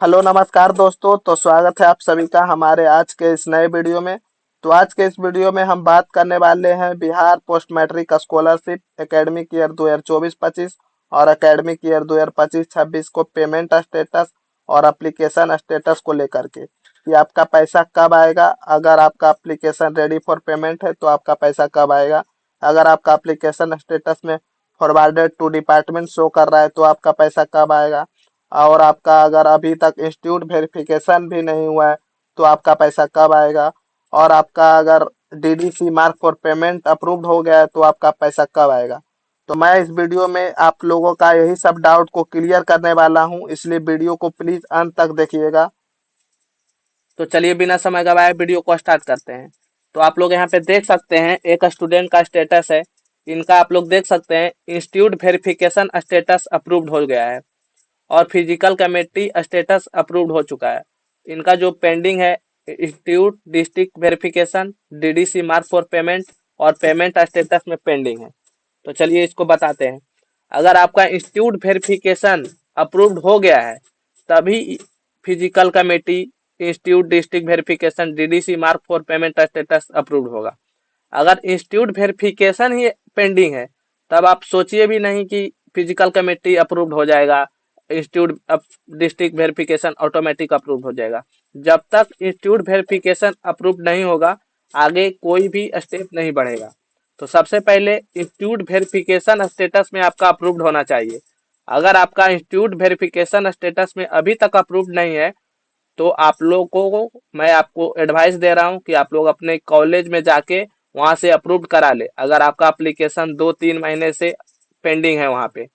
Hello नमस्कार दोस्तों। तो स्वागत है आप सभी का हमारे आज के इस नए वीडियो में। तो आज के इस वीडियो में हम बात करने वाले हैं Bihar post matric scholarship academic year 2024-25 और एकेडमिक ईयर 2025-26 को पेमेंट स्टेटस और एप्लीकेशन स्टेटस को लेकर के कि आपका पैसा कब आएगा। अगर आपका एप्लीकेशन रेडी फॉर पेमेंट है तो आपका पैसा कब आएगा। अगर आपका एप्लीकेशन स्टेटस में फॉरवर्डेड टू डिपार्टमेंट शो कर रहा है तो आपका पैसा कब आएगा। और आपका अगर अभी तक इंस्टीट्यूट वेरिफिकेशन भी नहीं हुआ है तो आपका पैसा कब आएगा। और आपका अगर DDC mark for payment approved हो गया है तो आपका पैसा कब आएगा। तो मैं इस वीडियो में आप लोगों का यही सब डाउट को क्लियर करने वाला हूं, इसलिए वीडियो को प्लीज अंत तक देखिएगा। तो चलिए बिना समय गवाए वीडियो को स्टार्ट करते हैं। तो आप लोग यहाँ पे देख सकते हैं एक स्टूडेंट का स्टेटस है। इनका आप लोग देख सकते हैं इंस्टीट्यूट वेरिफिकेशन स्टेटस अप्रूव्ड हो गया है और फिजिकल कमेटी स्टेटस अप्रूव्ड हो चुका है। इनका जो पेंडिंग है institute district verification, DDC mark for payment और पेमेंट स्टेटस में पेंडिंग है। तो चलिए इसको बताते हैं। अगर आपका इंस्टीट्यूट वेरिफिकेशन अप्रूव्ड हो गया है तभी physical committee, institute district verification, DDC mark for payment status approved होगा। अगर इंस्टीट्यूट वेरिफिकेशन ही पेंडिंग है तब आप सोचिए भी नहीं कि फिजिकल कमेटी अप्रूव्ड हो जाएगा, institute district verification automatic approved हो जाएगा। जब तक इंस्टीट्यूट वेरिफिकेशन अप्रूव्ड नहीं होगा आगे कोई भी स्टेप नहीं बढ़ेगा। तो सबसे पहले इंस्टीट्यूट वेरिफिकेशन स्टेटस में आपका अप्रूव्ड होना चाहिए। अगर आपका इंस्टीट्यूट वेरिफिकेशन स्टेटस में अभी तक अप्रूव्ड नहीं है तो आप लोगों को मैं आपको एडवाइस दे रहा हूं कि आप लोग अपने कॉलेज में जाके वहां से अप्रूव करा ले। अगर आपका एप्लीकेशन 2-3 महीने से पेंडिंग है वहां पे,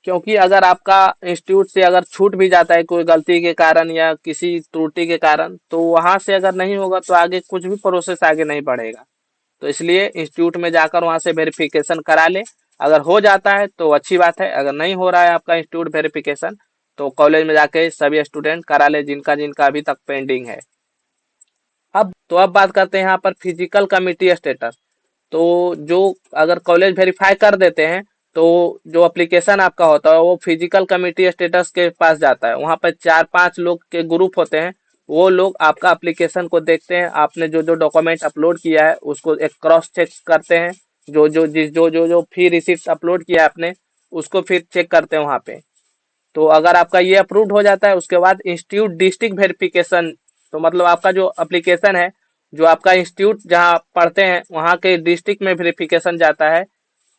क्योंकि अगर आपका इंस्टीट्यूट से अगर छूट भी जाता है कोई गलती के कारण या किसी त्रुटि के कारण तो वहां से अगर नहीं होगा तो आगे कुछ भी प्रोसेस आगे नहीं बढ़ेगा। तो इसलिए इंस्टीट्यूट में जाकर वहां से वेरिफिकेशन करा ले। अगर हो जाता है तो अच्छी बात है, अगर नहीं हो रहा है आपका इंस्टीट्यूट वेरिफिकेशन तो कॉलेज में जाके सभी स्टूडेंट करा ले जिनका जिनका अभी तक पेंडिंग है। अब बात करते हैं यहाँ पर फिजिकल कमिटी स्टेटस। तो जो अगर कॉलेज वेरीफाई कर देते हैं तो जो एप्लीकेशन आपका होता है वो फिजिकल कमिटी स्टेटस के पास जाता है। वहां पर 4-5 लोग के ग्रुप होते हैं। वो लोग आपका एप्लीकेशन को देखते हैं, आपने जो जो डॉक्यूमेंट अपलोड किया है उसको एक क्रॉस चेक करते हैं। जो जो जिस जो जो जो फी रिसिप्ट अपलोड किया है आपने उसको फिर चेक करते हैं वहां पे। तो अगर आपका ये अप्रूव्ड हो जाता है उसके बाद इंस्टीट्यूट डिस्ट्रिक्ट वेरिफिकेशन, तो मतलब आपका जो एप्लीकेशन है जो आपका इंस्टीट्यूट जहाँ पढ़ते हैं वहाँ के डिस्ट्रिक्ट में वेरिफिकेशन जाता है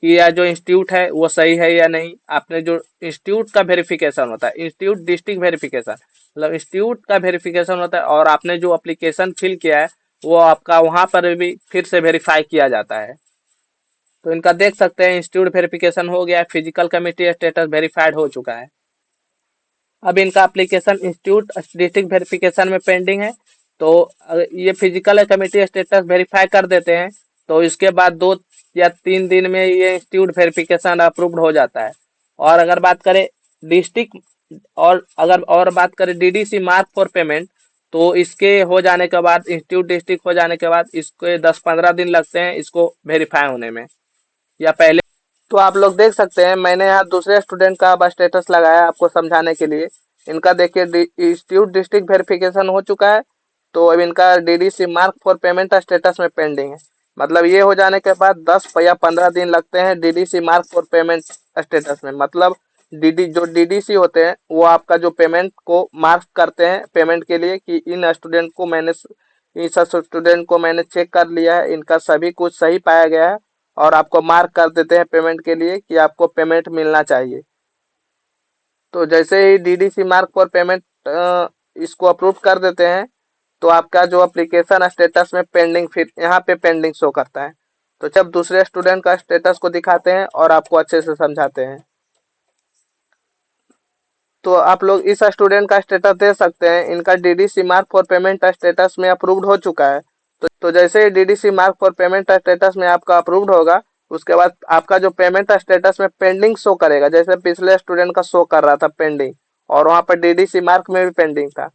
कि यह जो इंस्टीट्यूट है वो सही है या नहीं। आपने जो इंस्टीट्यूट का वेरिफिकेशन होता है, इंस्टीट्यूट डिस्ट्रिक्ट वेरिफिकेशन मतलब इंस्टीट्यूट का वेरिफिकेशन होता है और आपने जो एप्लीकेशन फिल किया है वो आपका वहां पर भी फिर से वेरीफाई किया जाता है। तो इनका देख सकते हैं इंस्टीट्यूट वेरिफिकेशन हो गया है, फिजिकल कमिटी स्टेटस वेरीफाइड हो चुका है। अब इनका एप्लीकेशन इंस्टीट्यूट डिस्ट्रिक्ट वेरिफिकेशन में पेंडिंग है। तो ये फिजिकल कमेटी स्टेटस वेरीफाई कर देते हैं तो इसके बाद 2 या 3 दिन में ये इंस्टीट्यूट वेरिफिकेशन अप्रूव्ड हो जाता है। और अगर बात करें डिस्ट्रिक्ट और बात करें डीडीसी मार्क फॉर पेमेंट तो इसके हो जाने के बाद, इंस्टीट्यूट डिस्ट्रिक्ट हो जाने के बाद इसके 10-15 दिन लगते हैं इसको वेरीफाई होने में या पहले। तो आप लोग देख सकते हैं मैंने यहाँ दूसरे स्टूडेंट का अब स्टेटस लगाया आपको समझाने के लिए। इनका देखिए इंस्टीट्यूट डिस्ट्रिक्ट वेरिफिकेशन हो चुका है तो अब इनका DDC mark for payment status में पेंडिंग है। मतलब ये हो जाने के बाद 10 या 15 दिन लगते हैं DDC mark for payment status में। मतलब डीडीसी होते हैं वो आपका जो पेमेंट को मार्क करते हैं पेमेंट के लिए कि इन स्टूडेंट को मैंने इस स्टूडेंट को मैंने चेक कर लिया है, इनका सभी कुछ सही पाया गया है और आपको मार्क कर देते हैं पेमेंट के लिए कि आपको पेमेंट मिलना चाहिए। तो जैसे ही डीडीसी मार्क फॉर पेमेंट इसको अप्रूव कर देते हैं तो आपका जो एप्लीकेशन स्टेटस में पेंडिंग फिर यहाँ पे पेंडिंग शो करता है। तो जब दूसरे स्टूडेंट का स्टेटस को दिखाते हैं और आपको अच्छे से समझाते हैं। तो आप लोग इस स्टूडेंट का स्टेटस दे सकते हैं। इनका DDC mark for payment status में अप्रूव्ड हो चुका है। तो जैसे ही DDC mark for payment status में आपका अप्रूव्ड होगा उसके बाद आपका जो पेमेंट स्टेटस में पेंडिंग शो करेगा, जैसे पिछले स्टूडेंट का शो कर रहा था पेंडिंग और वहां पर डीडीसी मार्क में भी पेंडिंग था,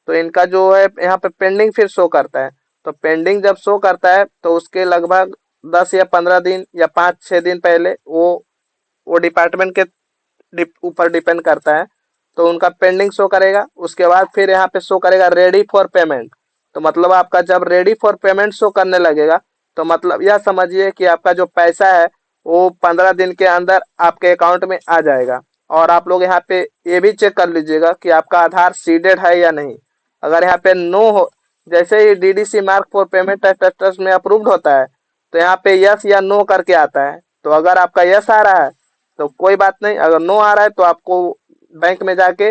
तो इनका जो है यहाँ पे पेंडिंग फिर शो करता है। तो पेंडिंग जब शो करता है तो उसके लगभग 10 या 15 दिन या 5-6 दिन पहले वो डिपार्टमेंट के ऊपर डिपेंड करता है। तो उनका पेंडिंग शो करेगा। उसके बाद फिर यहाँ पे शो करेगा रेडी फॉर पेमेंट। तो मतलब आपका जब रेडी फॉर पेमेंट शो करने लगेगा तो मतलब यह समझिए कि आपका जो पैसा है वो 15 दिन के अंदर आपके अकाउंट में आ जाएगा। और आप लोग यहाँ पे ये भी चेक कर लीजिएगा कि आपका आधार सीडेड है या नहीं। अगर यहाँ पे नो हो, जैसे ही DDC mark for payment status में अप्रूव्ड होता है तो यहाँ पे यस या नो करके आता है। तो अगर आपका यस आ रहा है तो कोई बात नहीं, अगर नो आ रहा है तो आपको बैंक में जाके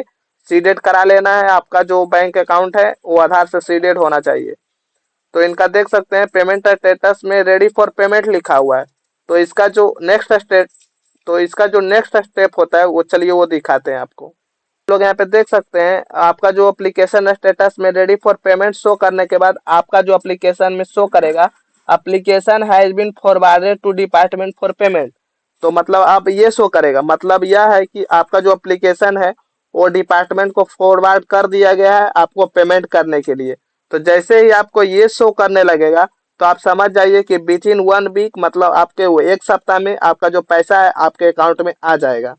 सीडेड करा लेना है। आपका जो बैंक अकाउंट है वो आधार से सीडेड होना चाहिए। तो इनका देख सकते हैं पेमेंट स्टेटस में रेडी फॉर पेमेंट लिखा हुआ है। तो इसका जो नेक्स्ट स्टेप होता है वो चलिए वो दिखाते हैं आपको। लोग यहाँ पे देख सकते हैं आपका जो एप्लीकेशन स्टेटस में रेडी फॉर पेमेंट शो करने के बाद आपका जो एप्लीकेशन में शो करेगा application has been forwarded to department for payment. तो मतलब आप ये शो करेगा, मतलब यह है कि आपका जो एप्लीकेशन है वो डिपार्टमेंट को फॉरवर्ड कर दिया गया है आपको पेमेंट करने के लिए। तो जैसे ही आपको ये शो करने लगेगा तो आप समझ जाइए कि विद इन 1 वीक मतलब आपके वो 1 सप्ताह में आपका जो पैसा है आपके अकाउंट में आ जाएगा।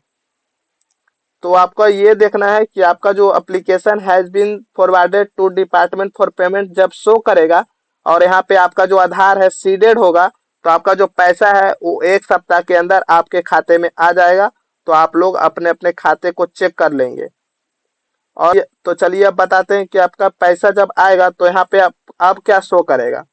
तो आपको ये देखना है कि आपका जो application has been forwarded to department for payment जब शो करेगा और यहाँ पे आपका जो आधार है सीडेड होगा तो आपका जो पैसा है वो 1 सप्ताह के अंदर आपके खाते में आ जाएगा। तो आप लोग अपने अपने खाते को चेक कर लेंगे। और तो चलिए अब बताते हैं कि आपका पैसा जब आएगा तो यहाँ पे आप क्या शो करेगा।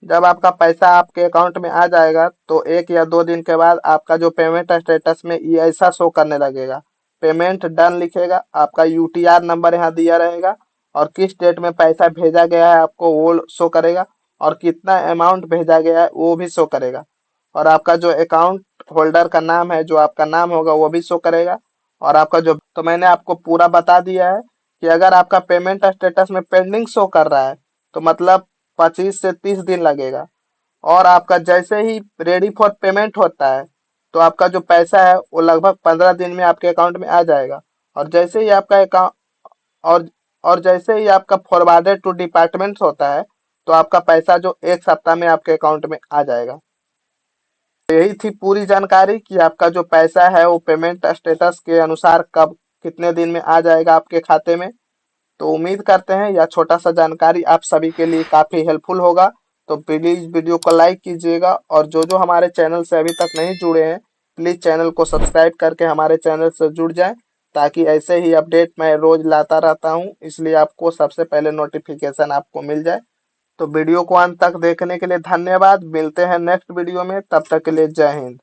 जब आपका पैसा आपके अकाउंट में आ जाएगा तो 1 या 2 दिन के बाद आपका जो पेमेंट स्टेटस में ये ऐसा शो करने लगेगा, पेमेंट डन लिखेगा, आपका यूटीआर नंबर यहाँ दिया रहेगा और किस डेट में पैसा भेजा गया है आपको वो शो करेगा और कितना अमाउंट भेजा गया है वो भी शो करेगा। और आपका जो अकाउंट होल्डर का नाम है, जो आपका नाम होगा वो भी शो करेगा। और आपका जो, तो मैंने आपको पूरा बता दिया है कि अगर आपका पेमेंट स्टेटस में पेंडिंग शो कर रहा है तो मतलब 25 से 30 दिन लगेगा। और आपका जैसे ही रेडी फॉर पेमेंट होता है तो आपका जो पैसा है वो लगभग 15 दिन में आपके अकाउंट में आ जाएगा। और जैसे ही आपका अकाउंट और और जैसे ही आपका फॉरवर्डेड टू डिपार्टमेंट होता है तो आपका पैसा जो 1 सप्ताह में आपके अकाउंट में आ जाएगा। यही थी पूरी जानकारी कि आपका जो पैसा है वो पेमेंट स्टेटस के अनुसार कब कितने दिन में आ जाएगा आपके खाते में। तो उम्मीद करते हैं यह छोटा सा जानकारी आप सभी के लिए काफी हेल्पफुल होगा। तो प्लीज वीडियो को लाइक कीजिएगा और जो जो हमारे चैनल से अभी तक नहीं जुड़े हैं प्लीज चैनल को सब्सक्राइब करके हमारे चैनल से जुड़ जाएं, ताकि ऐसे ही अपडेट मैं रोज लाता रहता हूं, इसलिए आपको सबसे पहले नोटिफिकेशन आपको मिल जाए। तो वीडियो को अंत तक देखने के लिए धन्यवाद। मिलते हैं नेक्स्ट वीडियो में, तब तक के लिए जय हिंद।